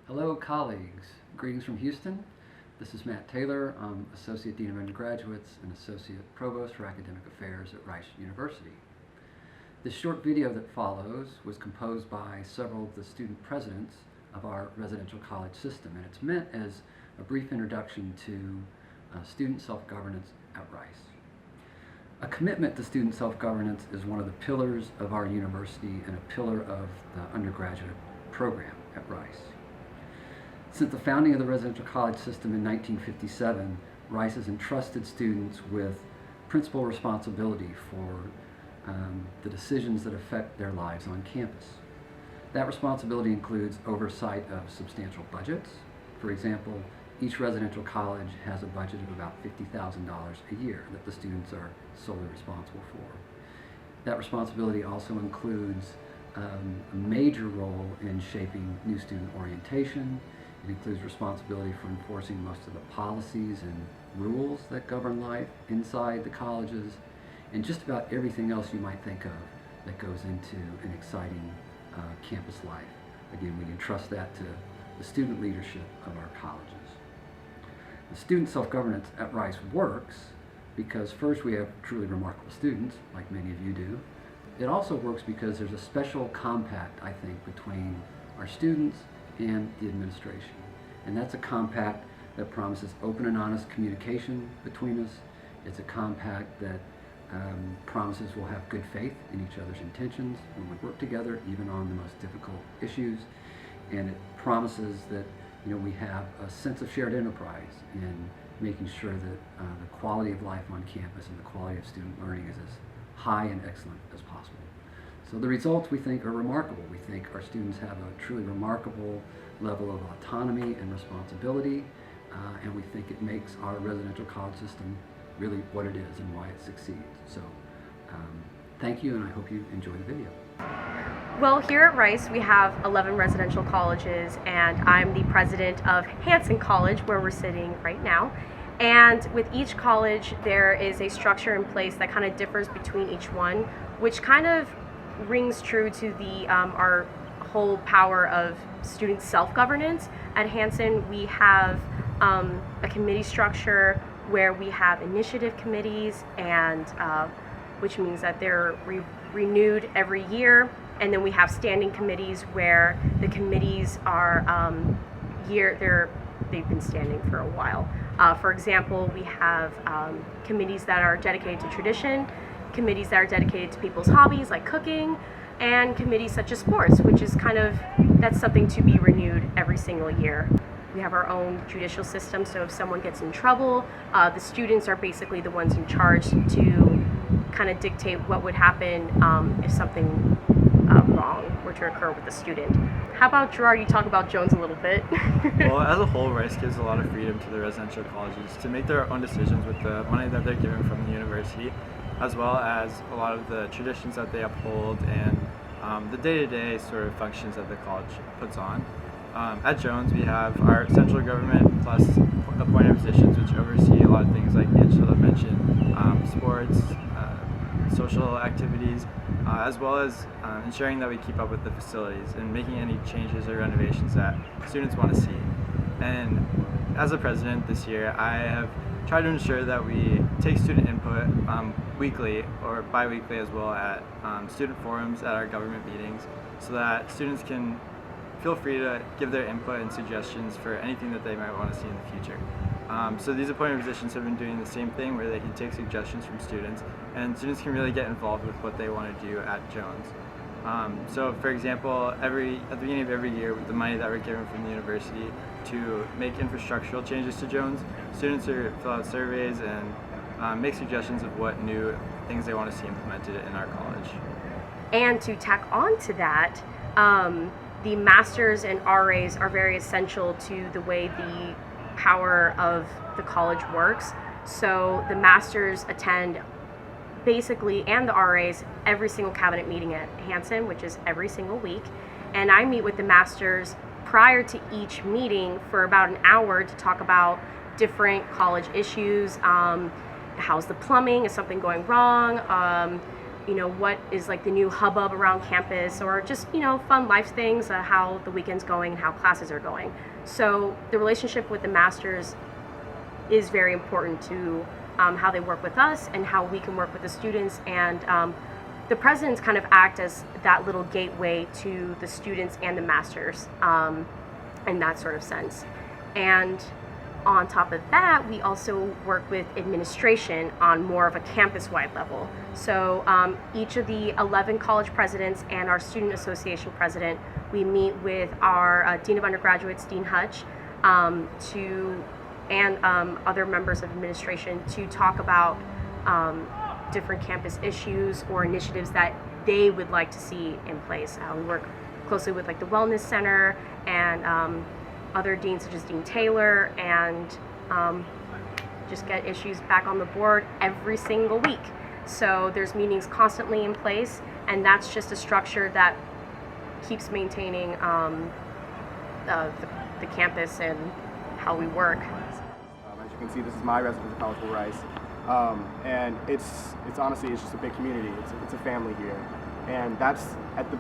Hello, colleagues. Greetings from Houston. This is Matt Taylor. I'm Associate Dean of Undergraduates and Associate Provost for Academic Affairs at Rice University. This short video that follows was composed by several of the student presidents of our residential college system, and it's meant as a brief introduction to student self-governance at Rice. A commitment to student self-governance is one of the pillars of our university and a pillar of the undergraduate program at Rice. Since the founding of the residential college system in 1957, Rice has entrusted students with principal responsibility for the decisions that affect their lives on campus. That responsibility includes oversight of substantial budgets. For example, each residential college has a budget of about $50,000 a year that the students are solely responsible for. That responsibility also includes a major role in shaping new student orientation. It includes responsibility for enforcing most of the policies and rules that govern life inside the colleges, and just about everything else you might think of that goes into an exciting campus life. Again, we entrust that to the student leadership of our colleges. The student self-governance at Rice works because first we have truly remarkable students, like many of you do. It also works because there's a special compact, I think, between our students and the administration. And that's a compact that promises open and honest communication between us. It's a compact that promises we'll have good faith in each other's intentions when we work together, even on the most difficult issues. And it promises that we have a sense of shared enterprise in making sure that the quality of life on campus and the quality of student learning is as high and excellent as possible. So the results, we think, are remarkable. We think our students have a truly remarkable level of autonomy and responsibility, and we think it makes our residential college system really what it is and why it succeeds. So thank you, and I hope you enjoy the video. Well, here at Rice we have 11 residential colleges, and I'm the president of Hanszen College, where we're sitting right now. And with each college there is a structure in place that kind of differs between each one, which kind of rings true to the our whole power of student self-governance. At Hanszen we have a committee structure where we have initiative committees, and which means that they're renewed every year, and then we have standing committees where the committees are they've been standing for a while. For example, we have committees that are dedicated to tradition, committees that are dedicated to people's hobbies like cooking, and committees such as sports, which is that's something to be renewed every single year. We have our own judicial system, so if someone gets in trouble, the students are basically the ones in charge to kind of dictate what would happen if something wrong were to occur with the student. How about Gerard, you talk about Jones a little bit? Well, as a whole, Rice gives a lot of freedom to the residential colleges to make their own decisions with the money that they're given from the university, as well as a lot of the traditions that they uphold and the day-to-day sort of functions that the college puts on. At Jones, we have our central government plus appointed positions which oversee a lot of things like Angela mentioned, sports, social activities, as well as ensuring that we keep up with the facilities and making any changes or renovations that students want to see. And as a president this year, I have tried to ensure that we take student input weekly or bi-weekly as well at student forums at our government meetings, so that students can feel free to give their input and suggestions for anything that they might want to see in the future. So these appointed positions have been doing the same thing, where they can take suggestions from students, and students can really get involved with what they want to do at Jones. So for example, at the beginning of every year, with the money that we're given from the university to make infrastructural changes to Jones, students fill out surveys and make suggestions of what new things they want to see implemented in our college. And to tack on to that, the masters and RAs are very essential to the way the power of the college works. So the masters attend basically, and the RAs, every single cabinet meeting at Hanszen, which is every single week. And I meet with the masters prior to each meeting for about an hour to talk about different college issues. How's the plumbing? Is something going wrong? what is like the new hubbub around campus, or just, fun life things, how the weekend's going and how classes are going. So the relationship with the masters is very important to how they work with us and how we can work with the students. And the presidents kind of act as that little gateway to the students and the masters in that sort of sense. And on top of that, we also work with administration on more of a campus-wide level. So each of the 11 college presidents and our student association president, we meet with our Dean of Undergraduates, Dean Hutch, and other members of administration to talk about different campus issues or initiatives that they would like to see in place. We work closely with like the Wellness Center and other deans such as Dean Taylor, and just get issues back on the board every single week. So there's meetings constantly in place, and that's just a structure that keeps maintaining the campus and how we work. As you can see, this is my residential college for Rice, and it's honestly, it's just a big community. It's a family here, and that's at the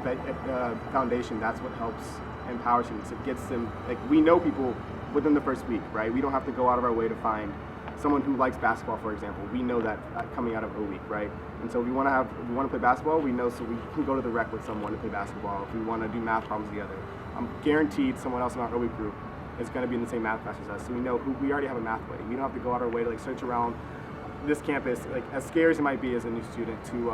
foundation. That's what helps empower students. It gets them, like, we know people within the first week, right? We don't have to go out of our way to find someone who likes basketball, for example. We know that coming out of O week, right? And so if we want to play basketball, we know, so we can go to the rec with someone to play basketball. If we want to do math problems together, I'm guaranteed someone else in our O week group is going to be in the same math class as us. So we know we already have a math buddy. We don't have to go out our way to like search around this campus, like as scary as it might be as a new student, to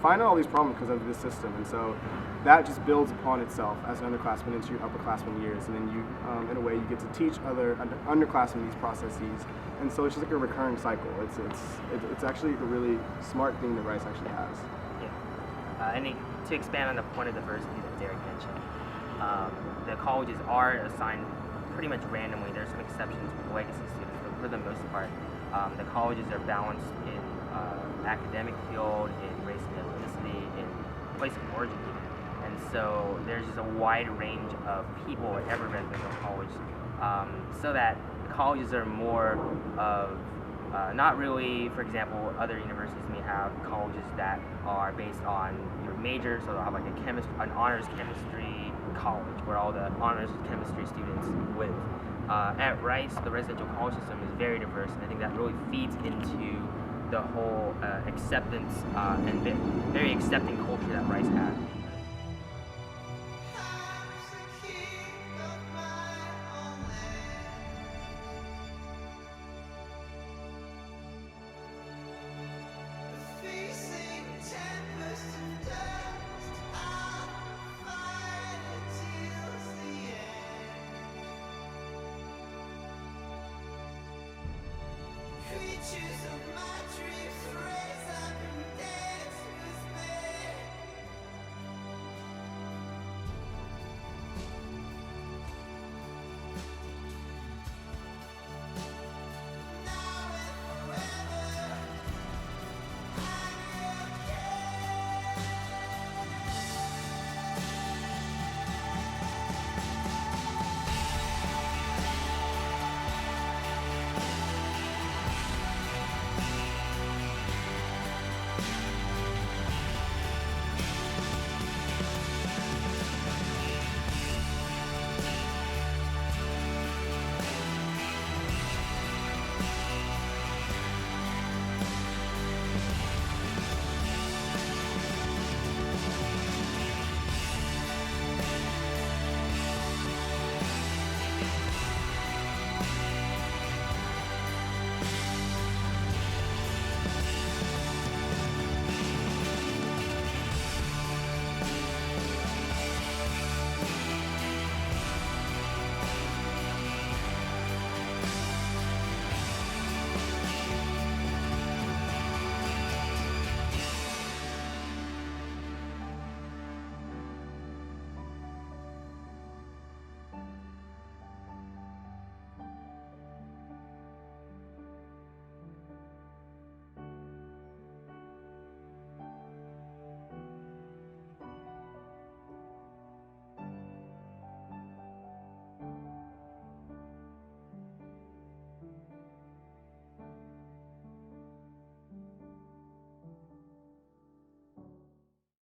find out all these problems because of this system. And so that just builds upon itself as an underclassman into your upperclassman years, and then you, in a way, you get to teach other underclassmen these processes, and so it's just like a recurring cycle. It's actually a really smart thing that Rice actually has. Yeah, and to expand on the point of diversity that Derek mentioned, the colleges are assigned pretty much randomly. There's some exceptions with legacy students, but for the most part, the colleges are balanced in academic field, in race and ethnicity, in place of origin even. And so there's just a wide range of people at every residential college, so that colleges are more of, not really, for example, other universities may have colleges that are based on your major, so they'll have like an honors chemistry college where all the honors chemistry students live. At Rice, the residential college system is very diverse, and I think that really feeds into the whole acceptance and very accepting culture that Rice has.